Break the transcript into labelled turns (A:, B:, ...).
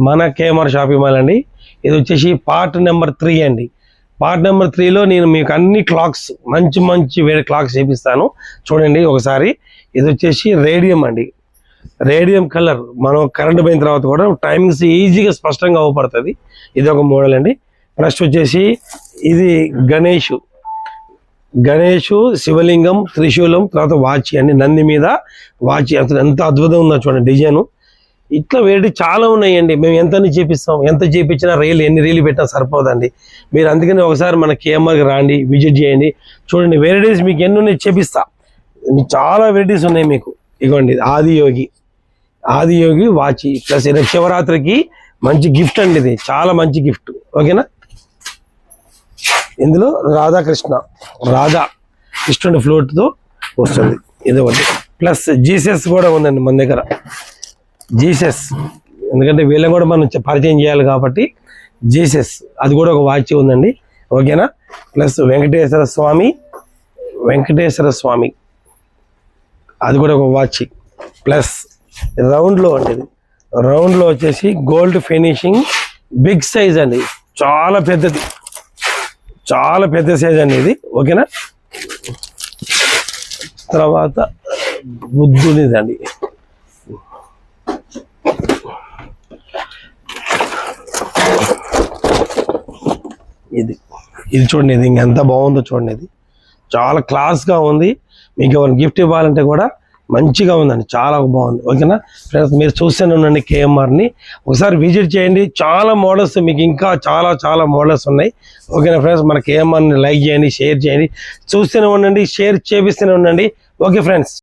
A: మన KMR shopping mall అండి. ఇది వచ్చేసి పార్ట్ నెంబర్ 3 అండి. పార్ట్ నెంబర్ 3లో నేను మీకు అన్ని క్లాక్స్ మంచి వేరే క్లాక్స్ చేపిస్తాను. చూడండి ఒకసారి. ఇది వచ్చేసి రేడియం అండి. Radium colour. మనం కరెంట్ పోయిన తర్వాత కూడా టైమింగ్స్ ఈజీగా స్పష్టంగా అవపడుతుంది. ఇది ఒక మోడల్ అండి. నెక్స్ట్ వచ్చేసి ఇది గణేష్ శివలింగం త్రిశూలం తర్వాత వాచి అండి. నంది మీద వాచి ఎంత అద్భుతం ఉందో చూడండి డిజైన్. ఇట్లా వేడి చాలా ఉన్నాయండి. మేము ఎంత చేపిస్తాం, ఎంత చేపించినా ఎన్ని రీలు పెట్టినా సరిపోదండి. మీరు అందుకని ఒకసారి మన కేఎంఆర్కి రాండి, విజిట్ చేయండి. చూడండి వెరైటీస్ మీకు ఎన్ని ఉన్నాయి చేపిస్తా. చాలా వెరైటీస్ ఉన్నాయి మీకు. ఇగోండి ఆదియోగి వాచి ప్లస్ శివరాత్రికి మంచి గిఫ్ట్ అండి. ఇది చాలా మంచి గిఫ్ట్. ఓకేనా. ఇందులో రాధాకృష్ణుడి ఫ్లోట్తో వస్తుంది. ఇది ఒకటి. ప్లస్ జీసస్ కూడా ఉందండి మన దగ్గర. జీసస్ ఎందుకంటే వీళ్ళని కూడా మనం పరిచయం చేయాలి కాబట్టి జీసస్ అది కూడా ఒక వాచ్ ఉందండి. ఓకేనా. ప్లస్ వెంకటేశ్వర స్వామి అది కూడా ఒక వాచ్. ప్లస్ రౌండ్లో అండి. ఇది రౌండ్లో వచ్చేసి గోల్డ్ ఫినిషింగ్ బిగ్ సైజ్ అండి. చాలా పెద్ద సైజ్ అండి ఇది. ఓకేనా. తర్వాత బుద్ధునిదండి. ఇది చూడండి. ఇది ఇంకెంత బాగుందో చూడండి. ఇది చాలా క్లాస్గా ఉంది. మీకు ఎవరైనా గిఫ్ట్ ఇవ్వాలంటే కూడా మంచిగా ఉందండి. చాలా బాగుంది. ఓకేనా ఫ్రెండ్స్. మీరు చూస్తూనే ఉండండి కేఎంఆర్ని. ఒకసారి విజిట్ చేయండి. చాలా మోడల్స్ మీకు ఇంకా చాలా మోడల్స్ ఉన్నాయి. ఓకేనా ఫ్రెండ్స్. మన కేఎంఆర్ని లైక్ చేయండి, షేర్ చేయండి. చూస్తూనే ఉండండి, షేర్ చేపిస్తూనే ఉండండి. Okay friends.